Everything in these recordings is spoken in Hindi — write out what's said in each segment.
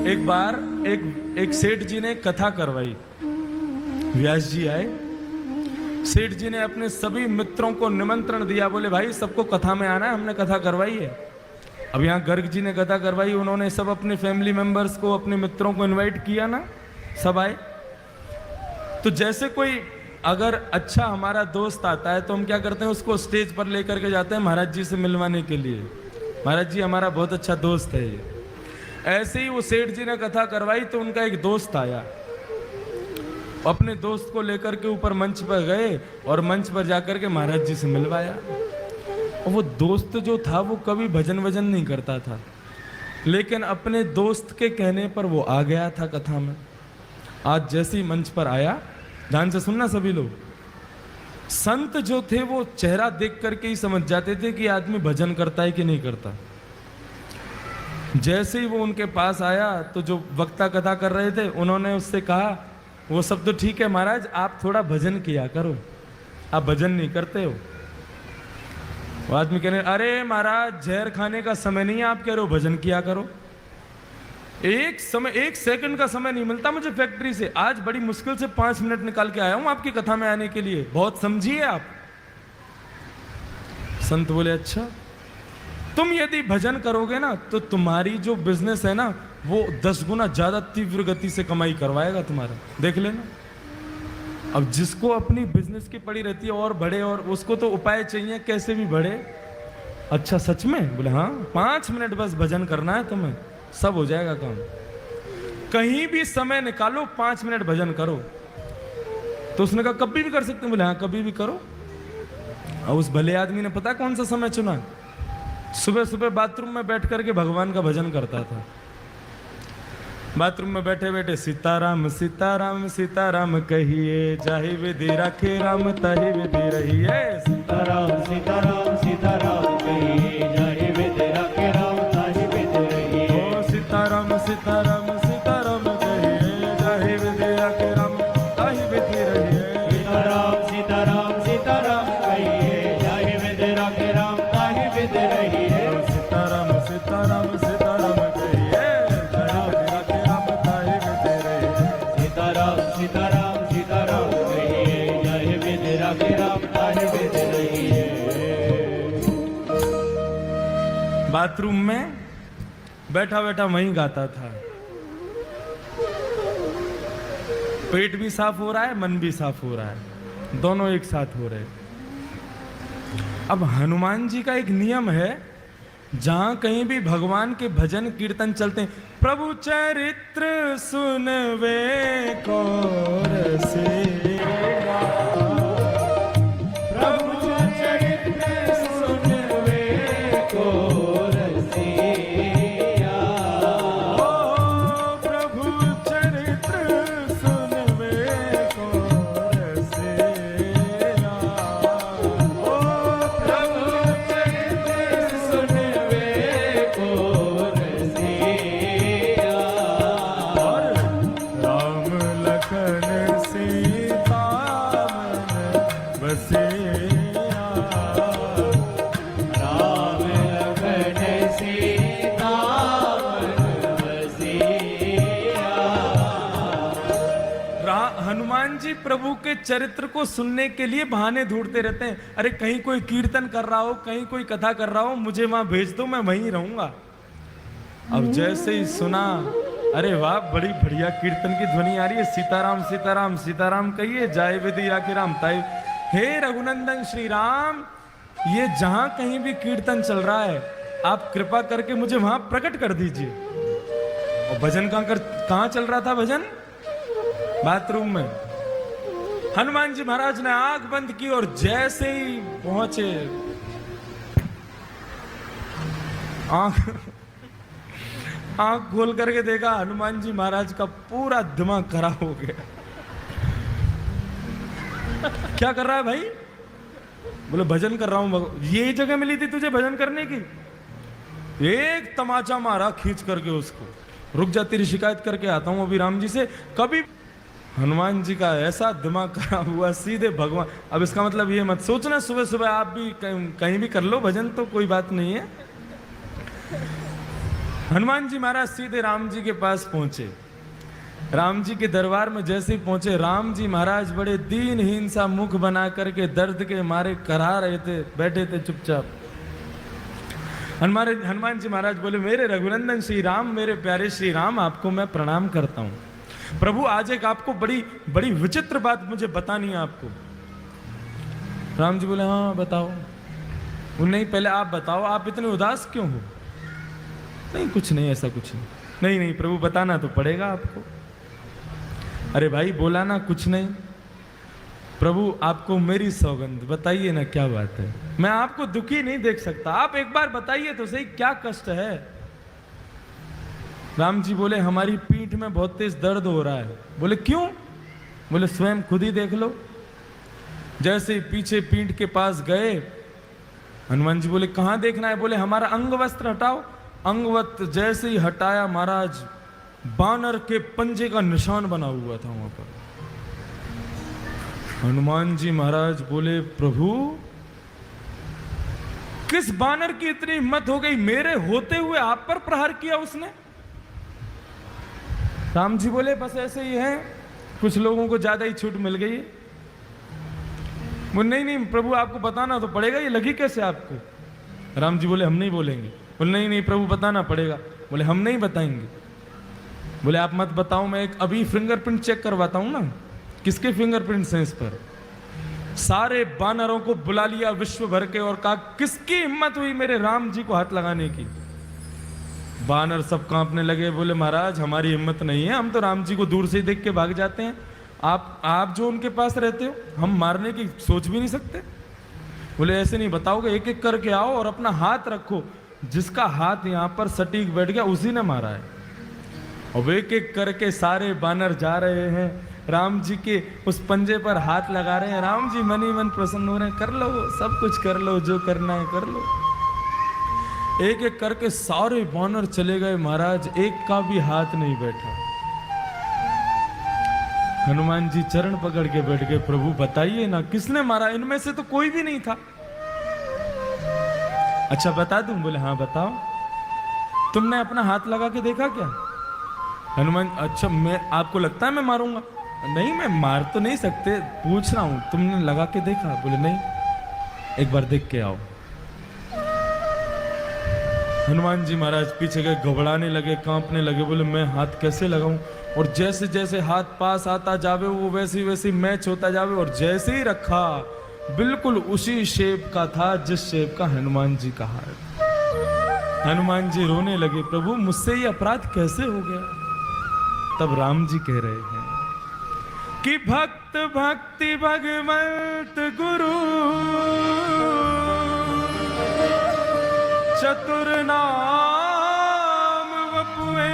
एक बार एक सेठ जी ने कथा करवाई। व्यास जी आए, सेठ जी ने अपने सभी मित्रों को निमंत्रण दिया, बोले भाई सबको कथा में आना है, हमने कथा करवाई है। अब यहाँ गर्ग जी ने कथा करवाई, उन्होंने सब अपने फैमिली मेंबर्स को, अपने मित्रों को इनवाइट किया ना, सब आए। तो जैसे कोई अगर अच्छा हमारा दोस्त आता है तो हम क्या करते हैं, उसको स्टेज पर लेकर के जाते हैं महाराज जी से मिलवाने के लिए, महाराज जी हमारा बहुत अच्छा दोस्त है ये। ऐसे ही वो सेठ जी ने कथा करवाई तो उनका एक दोस्त आया, अपने दोस्त को लेकर के ऊपर मंच पर गए और मंच पर जाकर के महाराज जी से मिलवाया। और वो दोस्त जो था वो कभी भजन वजन नहीं करता था, लेकिन अपने दोस्त के कहने पर वो आ गया था कथा में। आज जैसे ही मंच पर आया, ध्यान से सुनना सभी लोग, संत जो थे वो चेहरा देख करके ही समझ जाते थे कि आदमी भजन करता है कि नहीं करता। जैसे ही वो उनके पास आया तो जो वक्ता कथा कर रहे थे उन्होंने उससे कहा, वो सब तो ठीक है महाराज, आप थोड़ा भजन किया करो, आप भजन नहीं करते हो। वो आदमी कहने, अरे महाराज जहर खाने का समय नहीं है, आप कह रहे हो भजन किया करो। एक सेकंड का समय नहीं मिलता मुझे फैक्ट्री से, आज बड़ी मुश्किल से 5 मिनट निकाल के आया हूं आपकी कथा में आने के लिए, बहुत समझिए आप। संत बोले, अच्छा तुम यदि भजन करोगे ना तो तुम्हारी जो बिजनेस है ना वो 10 गुना ज्यादा तीव्र गति से कमाई करवाएगा तुम्हारा, देख लेना। अब जिसको अपनी बिजनेस की पड़ी रहती है और बढ़े, और उसको तो उपाय चाहिए कैसे भी बढ़े। अच्छा सच में? बोले हाँ, 5 मिनट बस भजन करना है तुम्हें, सब हो जाएगा काम। कहीं भी समय निकालो, 5 मिनट भजन करो। तो उसने कहा कभी भी कर सकते हैं? बोले हाँ कभी भी करो। और उस भले आदमी ने पता कौन सा समय चुना? सुबह सुबह बाथरूम में बैठ करके भगवान का भजन करता था। बाथरूम में बैठे बैठे सीताराम सीताराम सीताराम कहिए, जाहि विधि राखे राम ताहि विधि रहिए। सीताराम सीताराम सीताराम कहिए, जाहि विधि राखे राम ताहि विधि रहिए। ओ सीताराम सीताराम सीताराम कहिए, जाहि विधि राखे राम ताहि विधि रहिए। सीताराम सीताराम सीताराम कहिए, जाहि विधि राखे राम ताहि विधि रहिए। सीताराम सीताराम सीताराम कहिए, जाहि विधि राखे राम ताहि विधि रहिए। सीताराम सीताराम सीताराम कहिए, जाहि विधि राखे राम ताहि विधि रहिए। बाथरूम में बैठा बैठा वहीं गाता था। पेट भी साफ हो रहा है, मन भी साफ हो रहा है, दोनों एक साथ हो रहे। अब हनुमान जी का एक नियम है, जहां कहीं भी भगवान के भजन कीर्तन चलते हैं, प्रभु चरित्र सुनवे को रसिया, प्रभु चरित्र सुनवे को रसिया, ओ प्रभु चरित्र सुनवे को रसिया, ओ प्रभु चरित्र सुनवे को रसिया। और राम लखन सीता मन बसिया, राम लखन सीता मन बसिया। हनुमान जी प्रभु के चरित्र को सुनने के लिए बहाने ढूंढते रहते हैं। अरे कहीं कोई कीर्तन कर रहा हो, कहीं कोई कथा कर रहा हो, मुझे वहां भेज दो, मैं वहीं रहूंगा। अब जैसे ही सुना, अरे वाह बड़ी बढ़िया कीर्तन की ध्वनि आ रही है, सीताराम सीताराम सीताराम कहिए, जाय विधि राखे राम ताहि। हे रघुनंदन श्री राम, ये जहां कहीं भी कीर्तन चल रहा है आप कृपा करके मुझे वहां प्रकट कर दीजिए। और भजन कहां चल रहा था? भजन बाथरूम में। हनुमान जी महाराज ने आंख बंद की और जैसे ही पहुंचे, आंख खोल करके देखा, हनुमान जी महाराज का पूरा दिमाग खराब हो गया। क्या कर रहा है भाई? बोले भजन कर रहा हूं। यही जगह मिली थी तुझे भजन करने की? एक तमाचा मारा खींच करके उसको, रुक जा तेरी शिकायत करके आता हूं अभी राम जी से। कभी हनुमान जी का ऐसा दिमाग खराब हुआ, सीधे भगवान। अब इसका मतलब ये मत सोचना सुबह सुबह आप भी कहीं भी कर लो भजन, तो कोई बात नहीं है। हनुमान जी महाराज सीधे राम जी के पास पहुंचे। राम जी के दरबार में जैसे ही पहुंचे, राम जी महाराज बड़े दीनहीन सा मुख बना करके दर्द के मारे करा रहे थे, बैठे थे चुपचाप। हनुमान जी महाराज बोले, मेरे रघुनंदन श्री राम, मेरे प्यारे श्री राम, आपको मैं प्रणाम करता हूं। प्रभु आज एक आपको बड़ी बड़ी विचित्र बात मुझे बतानी है आपको। राम जी बोले, हाँ बताओ। नहीं पहले आप बताओ, आप इतने उदास क्यों हो? नहीं कुछ नहीं, ऐसा कुछ नहीं। नहीं नहीं प्रभु बताना तो पड़ेगा आपको। अरे भाई बोला ना कुछ नहीं। प्रभु आपको मेरी सौगंध, बताइए ना क्या बात है। मैं आपको दुखी नहीं देख सकता, आप एक बार बताइए तो सही क्या कष्ट है। राम जी बोले, हमारी पीठ में बहुत तेज दर्द हो रहा है। बोले क्यों? बोले स्वयं खुद ही देख लो। जैसे पीछे पीठ के पास गए, हनुमान जी बोले कहां देखना है? बोले हमारा अंग वस्त्र हटाओ। अंगवस्त्र जैसे ही हटाया महाराज, बानर के पंजे का निशान बना हुआ था वहां पर। हनुमान जी महाराज बोले, प्रभु किस बानर की इतनी हिम्मत हो गई, मेरे होते हुए आप पर प्रहार किया उसने? राम जी बोले, बस ऐसे ही है, कुछ लोगों को ज्यादा ही छूट मिल गई। बोले नहीं नहीं प्रभु आपको बताना तो पड़ेगा, ये लगी कैसे आपको? राम जी बोले, हम नहीं बोलेंगे। बोले नहीं नहीं प्रभु बताना पड़ेगा। बोले हम नहीं बताएंगे। बोले आप मत बताओ, मैं एक अभी फिंगरप्रिंट चेक करवाता हूं ना। किसके फिंगरप्रिंट्स हैं इस पर? सारे बानरों को बुला लिया विश्व भर के और कहा, किसकी हिम्मत हुई मेरे राम जी को हाथ लगाने की? बानर सब कांपने लगे। बोले महाराज हमारी हिम्मत नहीं है, हम तो राम जी को दूर से ही देख के भाग जाते हैं। आप जो उनके पास रहते हो, हम मारने की सोच भी नहीं सकते। बोले ऐसे नहीं बताओगे, एक एक करके आओ और अपना हाथ रखो। जिसका हाथ यहां पर सटीक बैठ गया उसी ने मारा है। और एक एक करके सारे बानर जा रहे हैं, राम जी के उस पंजे पर हाथ लगा रहे हैं। राम जी मन ही मन प्रसन्न हो रहे हैं, कर लो सब कुछ कर लो, जो करना है कर लो। एक एक करके सारे बानर चले गए महाराज, एक का भी हाथ नहीं बैठा। हनुमान जी चरण पकड़ के बैठ गए, प्रभु बताइए ना किसने मारा? इनमें से तो कोई भी नहीं था। अच्छा बता दूं? बोले हाँ बताओ। तुमने अपना हाथ लगा के देखा क्या? हनुमान, अच्छा मैं आपको लगता है मैं मारूंगा? नहीं मैं मार तो नहीं सकते, पूछ रहा हूं तुमने लगा के देखा? बोले नहीं। एक बार देख के आओ। हनुमान जी महाराज पीछे गए, घबराने लगे, कांपने लगे। बोले मैं हाथ कैसे लगाऊं? और जैसे जैसे हाथ पास आता जावे वो वैसे वैसे मैच होता जावे। और जैसे ही रखा बिल्कुल उसी शेप का था जिस शेप का हनुमान जी का हाथ। हनुमान जी रोने लगे, प्रभु मुझसे ये अपराध कैसे हो गया? तब राम जी कह रहे हैं कि भक्त भक्ति भगवंत गुरु, चतुर नाम वपुए,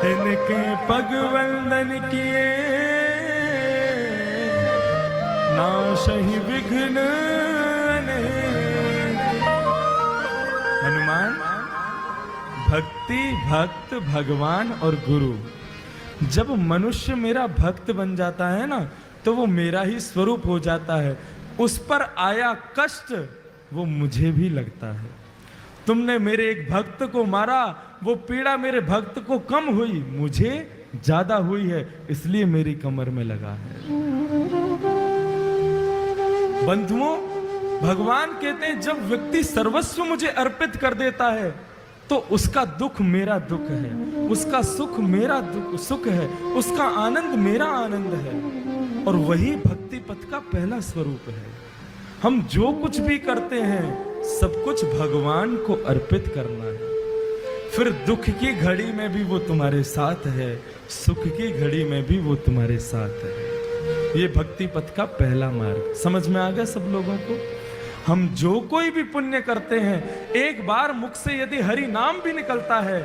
तिनके पग वंदन किए, नाशहि विघ्न अनेक। हनुमान, भक्ति, भक्त, भगवान और गुरु, जब मनुष्य मेरा भक्त बन जाता है ना, तो वो मेरा ही स्वरूप हो जाता है। उस पर आया कष्ट वो मुझे भी लगता है। तुमने मेरे एक भक्त को मारा, वो पीड़ा मेरे भक्त को कम हुई, मुझे ज्यादा हुई है, इसलिए मेरी कमर में लगा है। बंधुओं, भगवान कहते हैं जब व्यक्ति सर्वस्व मुझे अर्पित कर देता है तो उसका दुख मेरा दुख है, उसका सुख मेरा सुख है, उसका आनंद मेरा आनंद है। और वही भक्ति पथ का पहला स्वरूप है। हम जो कुछ भी करते हैं सब कुछ भगवान को अर्पित करना है। फिर दुख की घड़ी में भी वो तुम्हारे साथ है, सुख की घड़ी में भी वो तुम्हारे साथ है। ये भक्ति पथ का पहला मार्ग समझ में आ गया सब लोगों को? हम जो कोई भी पुण्य करते हैं, एक बार मुख से यदि हरि नाम भी निकलता है